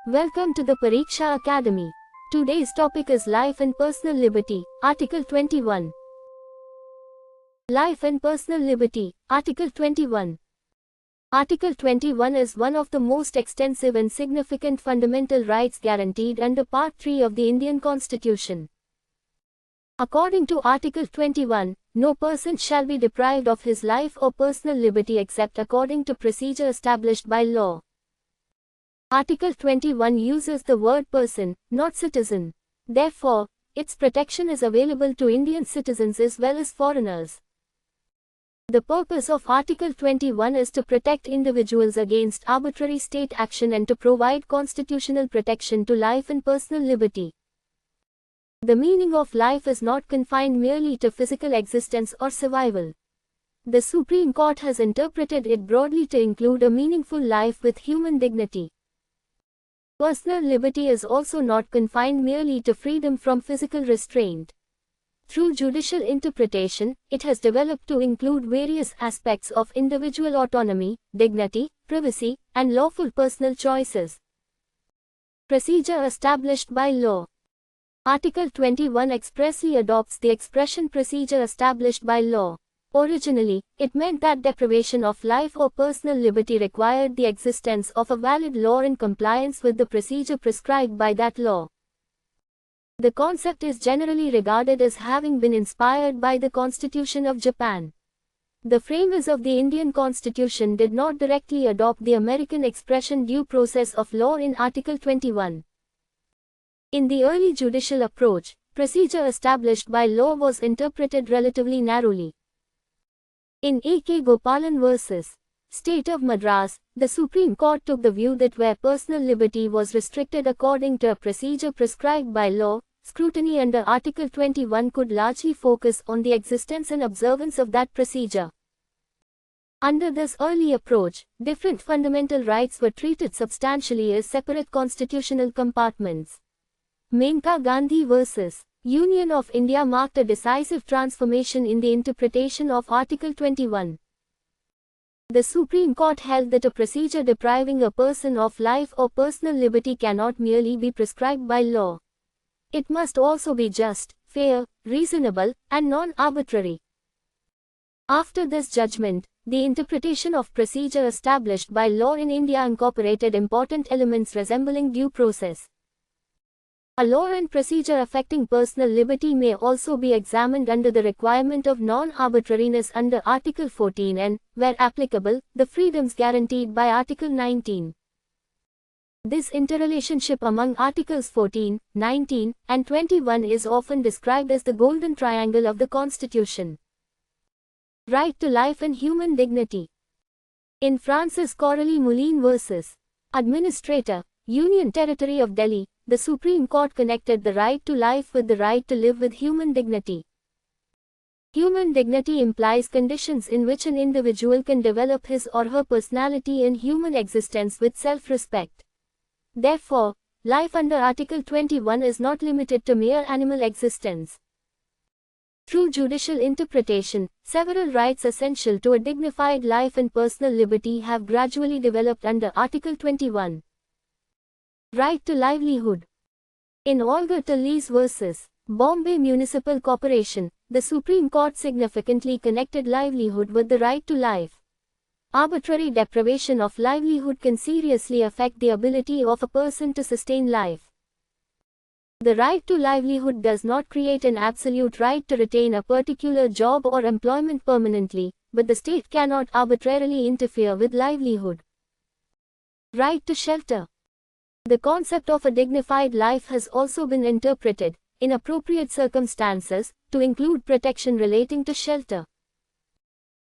Welcome to the Pariksha Academy. Today's topic is Life and Personal Liberty, Article 21. Life and Personal Liberty, Article 21. Article 21 is one of the most extensive and significant fundamental rights guaranteed under Part 3 of the Indian Constitution. According to Article 21, no person shall be deprived of his life or personal liberty except according to procedure established by law. Article 21 uses the word person, not citizen. Therefore, its protection is available to Indian citizens as well as foreigners. The purpose of Article 21 is to protect individuals against arbitrary state action and to provide constitutional protection to life and personal liberty. The meaning of life is not confined merely to physical existence or survival. The Supreme Court has interpreted it broadly to include a meaningful life with human dignity. Personal liberty is also not confined merely to freedom from physical restraint. Through judicial interpretation, it has developed to include various aspects of individual autonomy, dignity, privacy, and lawful personal choices. Procedure established by law. Article 21 expressly adopts the expression procedure established by law. Originally, it meant that deprivation of life or personal liberty required the existence of a valid law in compliance with the procedure prescribed by that law. The concept is generally regarded as having been inspired by the Constitution of Japan. The framers of the Indian Constitution did not directly adopt the American expression due process of law in Article 21. In the early judicial approach, procedure established by law was interpreted relatively narrowly. In A.K. Gopalan v. State of Madras, the Supreme Court took the view that where personal liberty was restricted according to a procedure prescribed by law, scrutiny under Article 21 could largely focus on the existence and observance of that procedure. Under this early approach, different fundamental rights were treated substantially as separate constitutional compartments. Maneka Gandhi v. Union of India marked a decisive transformation in the interpretation of Article 21. The Supreme Court held that a procedure depriving a person of life or personal liberty cannot merely be prescribed by law. It must also be just, fair, reasonable, and non-arbitrary. After this judgment, the interpretation of procedure established by law in India incorporated important elements resembling due process. A law and procedure affecting personal liberty may also be examined under the requirement of non-arbitrariness under Article 14 and, where applicable, the freedoms guaranteed by Article 19. This interrelationship among Articles 14, 19, and 21 is often described as the golden triangle of the Constitution. Right to life and human dignity. In Francis Coralie Moulin v. Administrator, Union Territory of Delhi, the Supreme Court connected the right to life with the right to live with human dignity. Human dignity implies conditions in which an individual can develop his or her personality and human existence with self-respect. Therefore, life under Article 21 is not limited to mere animal existence. Through judicial interpretation, several rights essential to a dignified life and personal liberty have gradually developed under Article 21. Right to livelihood. In Olga Tallis v. Bombay Municipal Corporation, the Supreme Court significantly connected livelihood with the right to life. Arbitrary deprivation of livelihood can seriously affect the ability of a person to sustain life. The right to livelihood does not create an absolute right to retain a particular job or employment permanently, but the state cannot arbitrarily interfere with livelihood. Right to shelter. The concept of a dignified life has also been interpreted, in appropriate circumstances, to include protection relating to shelter.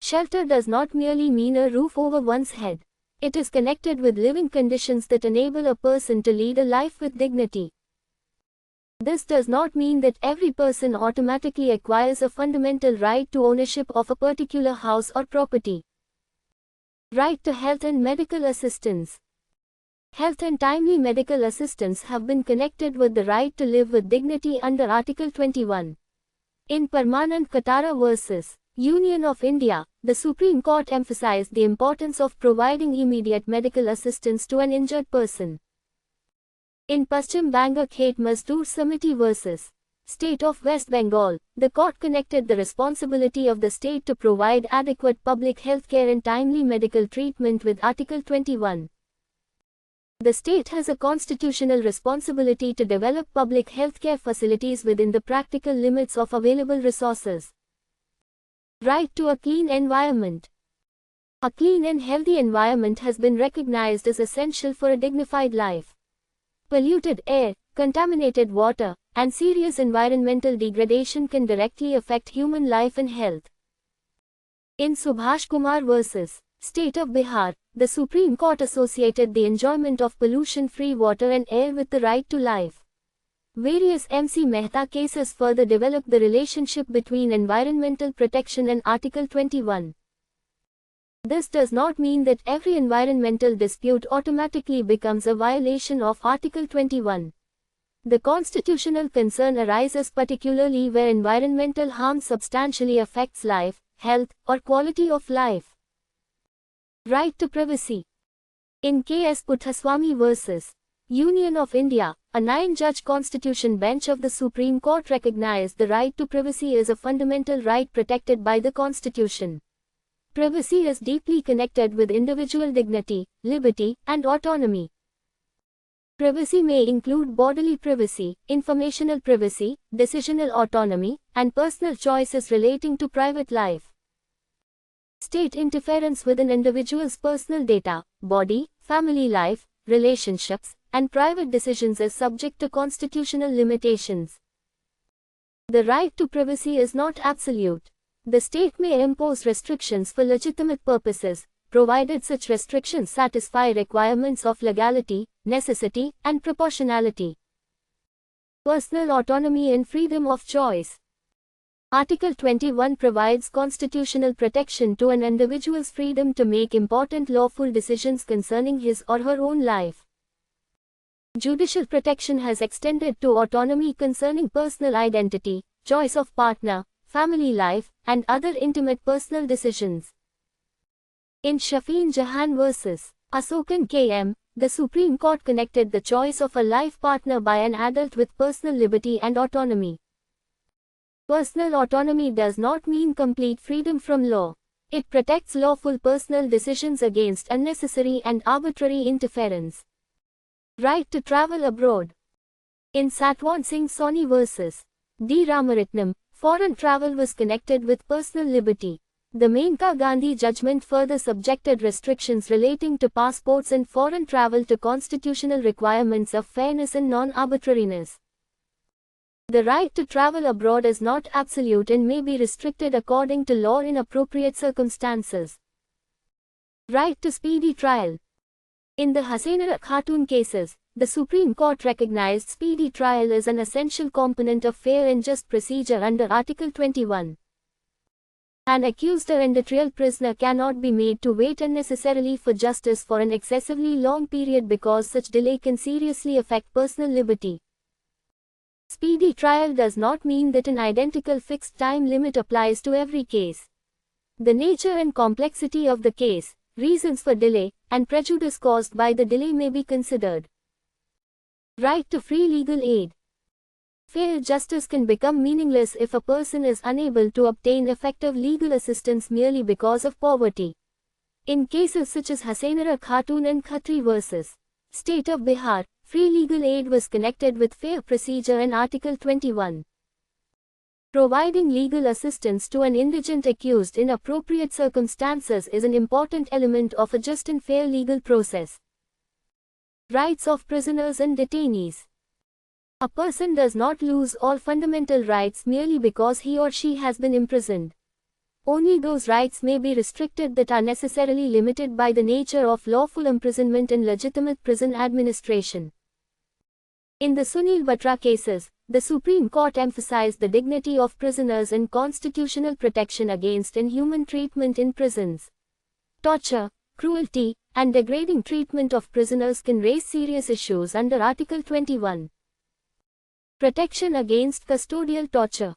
Shelter does not merely mean a roof over one's head. It is connected with living conditions that enable a person to lead a life with dignity. This does not mean that every person automatically acquires a fundamental right to ownership of a particular house or property. Right to health and medical assistance. Health and timely medical assistance have been connected with the right to live with dignity under Article 21. In Permanent Katara v. Union of India, the Supreme Court emphasized the importance of providing immediate medical assistance to an injured person. In Paschim Banga Khet Mazdoor Samiti vs. State of West Bengal, the court connected the responsibility of the state to provide adequate public health care and timely medical treatment with Article 21. The state has a constitutional responsibility to develop public health care facilities within the practical limits of available resources. Right to a clean environment. A clean and healthy environment has been recognized as essential for a dignified life. Polluted air, contaminated water, and serious environmental degradation can directly affect human life and health. In Subhash Kumar vs. State of Bihar, the Supreme Court associated the enjoyment of pollution-free water and air with the right to life. Various MC Mehta cases further developed the relationship between environmental protection and Article 21. This does not mean that every environmental dispute automatically becomes a violation of Article 21. The constitutional concern arises particularly where environmental harm substantially affects life, health, or quality of life. Right to privacy. In K.S. Puttaswamy vs. Union of India, a 9-judge constitution bench of the Supreme Court recognized the right to privacy as a fundamental right protected by the Constitution. Privacy is deeply connected with individual dignity, liberty, and autonomy. Privacy may include bodily privacy, informational privacy, decisional autonomy, and personal choices relating to private life. State interference with an individual's personal data, body, family life, relationships, and private decisions is subject to constitutional limitations. The right to privacy is not absolute. The state may impose restrictions for legitimate purposes, provided such restrictions satisfy requirements of legality, necessity, and proportionality. Personal autonomy and freedom of choice. Article 21 provides constitutional protection to an individual's freedom to make important lawful decisions concerning his or her own life. Judicial protection has extended to autonomy concerning personal identity, choice of partner, family life, and other intimate personal decisions. In Shafeen Jahan vs. Asokan K.M., the Supreme Court connected the choice of a life partner by an adult with personal liberty and autonomy. Personal autonomy does not mean complete freedom from law. It protects lawful personal decisions against unnecessary and arbitrary interference. Right to travel abroad. In Satwan Singh Soni vs. D. Ramaratnam, foreign travel was connected with personal liberty. The Maneka Gandhi judgment further subjected restrictions relating to passports and foreign travel to constitutional requirements of fairness and non-arbitrariness. The right to travel abroad is not absolute and may be restricted according to law in appropriate circumstances. Right to speedy trial. In the Hassainara Khatun cases, the Supreme Court recognized speedy trial as an essential component of fair and just procedure under Article 21. An accused or trial prisoner cannot be made to wait unnecessarily for justice for an excessively long period because such delay can seriously affect personal liberty. Speedy trial does not mean that an identical fixed time limit applies to every case. The nature and complexity of the case, reasons for delay, and prejudice caused by the delay may be considered. Right to free legal aid. Fair justice can become meaningless if a person is unable to obtain effective legal assistance merely because of poverty. In cases such as Hassainara Khatun and Khatri vs. State of Bihar, free legal aid was connected with fair procedure and Article 21. Providing legal assistance to an indigent accused in appropriate circumstances is an important element of a just and fair legal process. Rights of prisoners and detainees. A person does not lose all fundamental rights merely because he or she has been imprisoned. Only those rights may be restricted that are necessarily limited by the nature of lawful imprisonment and legitimate prison administration. In the Sunil Batra cases, the Supreme Court emphasized the dignity of prisoners and constitutional protection against inhuman treatment in prisons. Torture, cruelty, and degrading treatment of prisoners can raise serious issues under Article 21. Protection against custodial torture.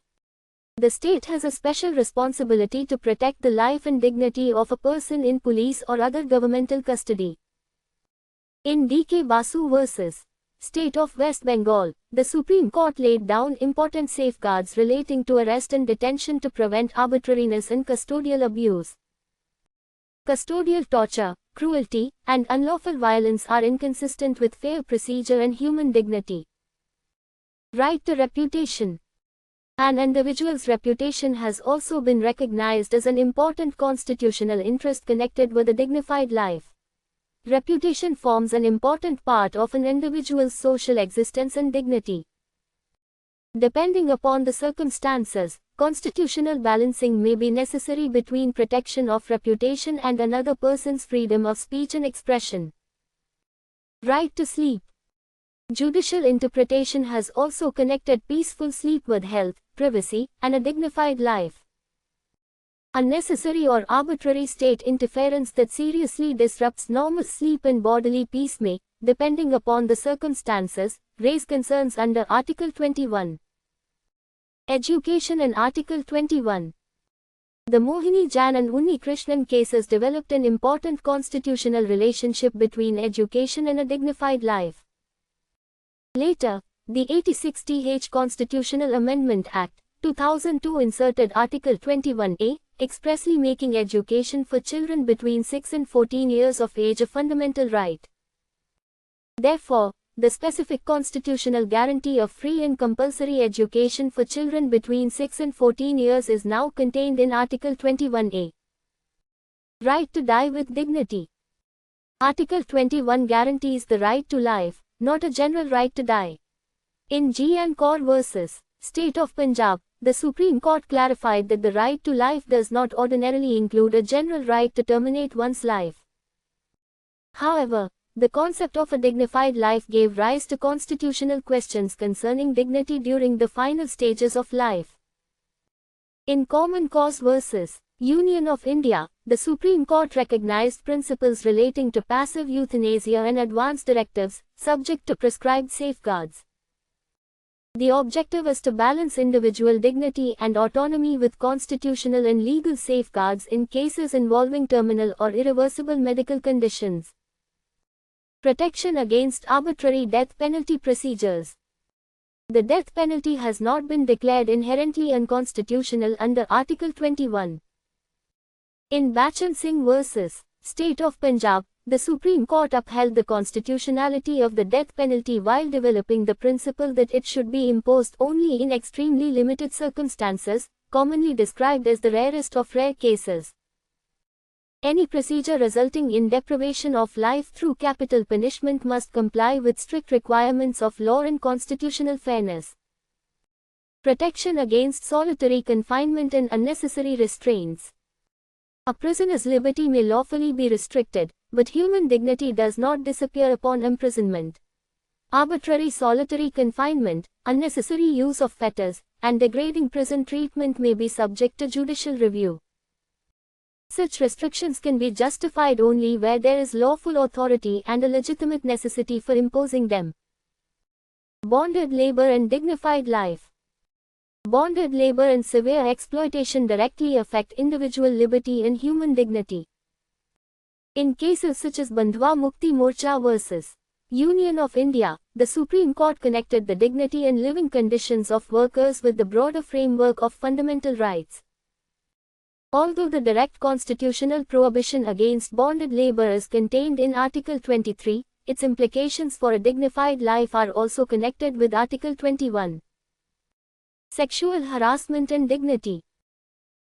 The state has a special responsibility to protect the life and dignity of a person in police or other governmental custody. In D.K. Basu vs. State of West Bengal, the Supreme Court laid down important safeguards relating to arrest and detention to prevent arbitrariness and custodial abuse. Custodial torture, cruelty, and unlawful violence are inconsistent with fair procedure and human dignity. Right to reputation. An individual's reputation has also been recognized as an important constitutional interest connected with a dignified life. Reputation forms an important part of an individual's social existence and dignity. Depending upon the circumstances, constitutional balancing may be necessary between protection of reputation and another person's freedom of speech and expression. Right to sleep. Judicial interpretation has also connected peaceful sleep with health, privacy, and a dignified life. Unnecessary or arbitrary state interference that seriously disrupts normal sleep and bodily peace may, depending upon the circumstances, raise concerns under Article 21. Education and Article 21. The Mohini Jan and Unni Krishnan cases developed an important constitutional relationship between education and a dignified life. Later, the 86th Constitutional Amendment Act, 2002 inserted Article 21A, expressly making education for children between 6 and 14 years of age a fundamental right. Therefore, the specific constitutional guarantee of free and compulsory education for children between 6 and 14 years is now contained in Article 21A. Right to die with dignity. Article 21 guarantees the right to life, not a general right to die. In G. and Kaur vs. State of Punjab, the Supreme Court clarified that the right to life does not ordinarily include a general right to terminate one's life. However, the concept of a dignified life gave rise to constitutional questions concerning dignity during the final stages of life. In Common Cause vs. Union of India, the Supreme Court recognized principles relating to passive euthanasia and advance directives, subject to prescribed safeguards. The objective is to balance individual dignity and autonomy with constitutional and legal safeguards in cases involving terminal or irreversible medical conditions. Protection against arbitrary death penalty procedures. The death penalty has not been declared inherently unconstitutional under Article 21. In Bachan Singh vs. State of Punjab, the Supreme Court upheld the constitutionality of the death penalty while developing the principle that it should be imposed only in extremely limited circumstances, commonly described as the rarest of rare cases. Any procedure resulting in deprivation of life through capital punishment must comply with strict requirements of law and constitutional fairness. Protection against solitary confinement and unnecessary restraints. A prisoner's liberty may lawfully be restricted, but human dignity does not disappear upon imprisonment. Arbitrary solitary confinement, unnecessary use of fetters, and degrading prison treatment may be subject to judicial review. Such restrictions can be justified only where there is lawful authority and a legitimate necessity for imposing them. Bonded labor and dignified life. Bonded labor and severe exploitation directly affect individual liberty and human dignity. In cases such as Bandhwa Mukti Morcha vs. Union of India, the Supreme Court connected the dignity and living conditions of workers with the broader framework of fundamental rights. Although the direct constitutional prohibition against bonded labor is contained in Article 23, its implications for a dignified life are also connected with Article 21. Sexual harassment and dignity.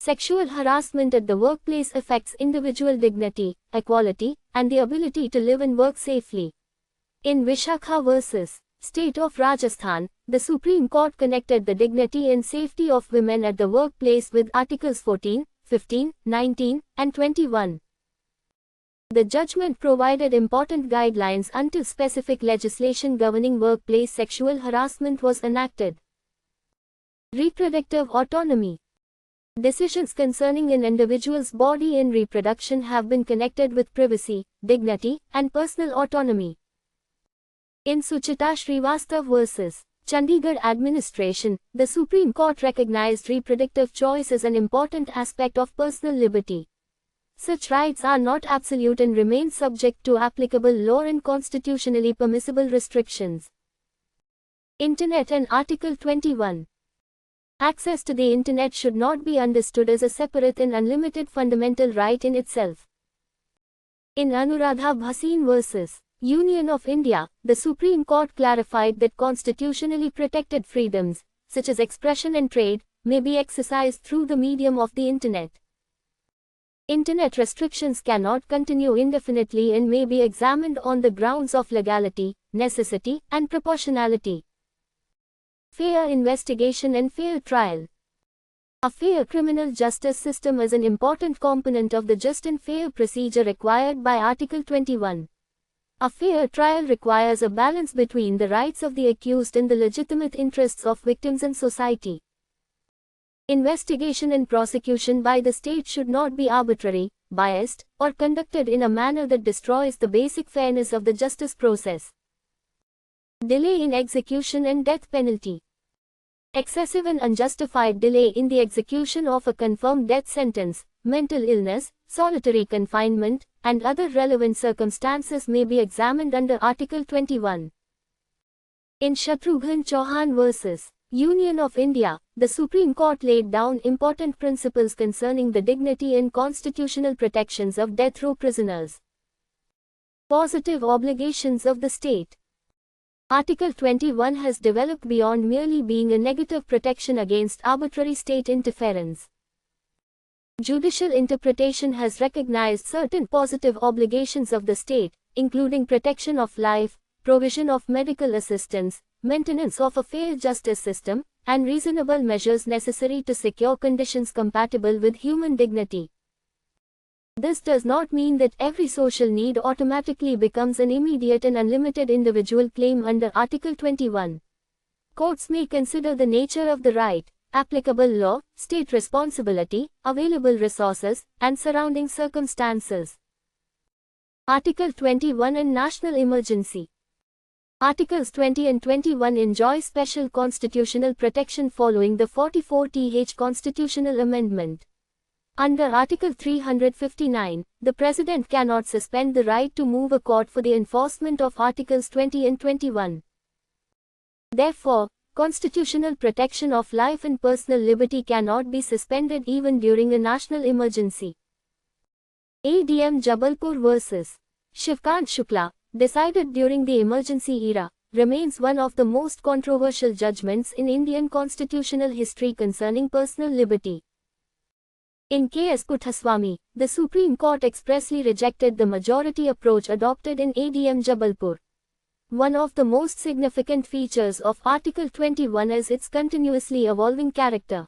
Sexual harassment at the workplace affects individual dignity, equality, and the ability to live and work safely. In Vishakha vs. State of Rajasthan, the Supreme Court connected the dignity and safety of women at the workplace with Articles 14, 15, 19, and 21. The judgment provided important guidelines until specific legislation governing workplace sexual harassment was enacted. Reproductive autonomy. Decisions concerning an individual's body and reproduction have been connected with privacy, dignity, and personal autonomy. In Suchita Srivastav vs. Chandigarh Administration, the Supreme Court recognized reproductive choice as an important aspect of personal liberty. Such rights are not absolute and remain subject to applicable law and constitutionally permissible restrictions. Internet and Article 21. Access to the Internet should not be understood as a separate and unlimited fundamental right in itself. In Anuradha Bhasin vs. Union of India, the Supreme Court clarified that constitutionally protected freedoms, such as expression and trade, may be exercised through the medium of the Internet. Internet restrictions cannot continue indefinitely and may be examined on the grounds of legality, necessity, and proportionality. Fair investigation and fair trial. A fair criminal justice system is an important component of the just and fair procedure required by Article 21. A fair trial requires a balance between the rights of the accused and the legitimate interests of victims and society. Investigation and prosecution by the state should not be arbitrary, biased, or conducted in a manner that destroys the basic fairness of the justice process. Delay in execution and death penalty. Excessive and unjustified delay in the execution of a confirmed death sentence, mental illness, solitary confinement, and other relevant circumstances may be examined under Article 21. In Shatrughan Chauhan vs. Union of India, the Supreme Court laid down important principles concerning the dignity and constitutional protections of death row prisoners. Positive obligations of the state. Article 21 has developed beyond merely being a negative protection against arbitrary state interference. Judicial interpretation has recognized certain positive obligations of the state, including protection of life, provision of medical assistance, maintenance of a fair justice system, and reasonable measures necessary to secure conditions compatible with human dignity. This does not mean that every social need automatically becomes an immediate and unlimited individual claim under Article 21. Courts may consider the nature of the right, applicable law, state responsibility, available resources, and surrounding circumstances. Article 21 and National Emergency. Articles 20 and 21 enjoy special constitutional protection following the 44th Constitutional Amendment. Under Article 359, the President cannot suspend the right to move a court for the enforcement of Articles 20 and 21. Therefore, constitutional protection of life and personal liberty cannot be suspended even during a national emergency. ADM Jabalpur vs. Shivkant Shukla, decided during the emergency era, remains one of the most controversial judgments in Indian constitutional history concerning personal liberty. In K.S. Puthaswamy, the Supreme Court expressly rejected the majority approach adopted in ADM Jabalpur. One of the most significant features of Article 21 is its continuously evolving character.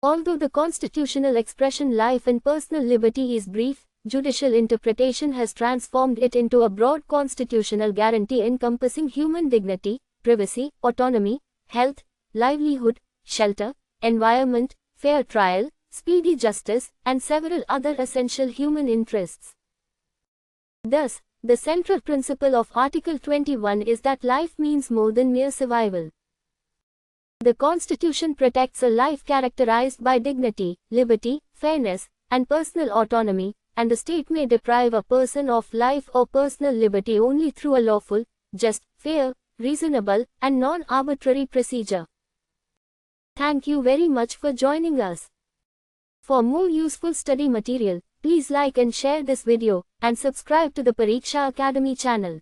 Although the constitutional expression life and personal liberty is brief, judicial interpretation has transformed it into a broad constitutional guarantee encompassing human dignity, privacy, autonomy, health, livelihood, shelter, environment, fair trial, speedy justice, and several other essential human interests. Thus, the central principle of Article 21 is that life means more than mere survival. The Constitution protects a life characterized by dignity, liberty, fairness, and personal autonomy, and the state may deprive a person of life or personal liberty only through a lawful, just, fair, reasonable, and non-arbitrary procedure. Thank you very much for joining us. For more useful study material, please like and share this video, and subscribe to the Pariksha Academy channel.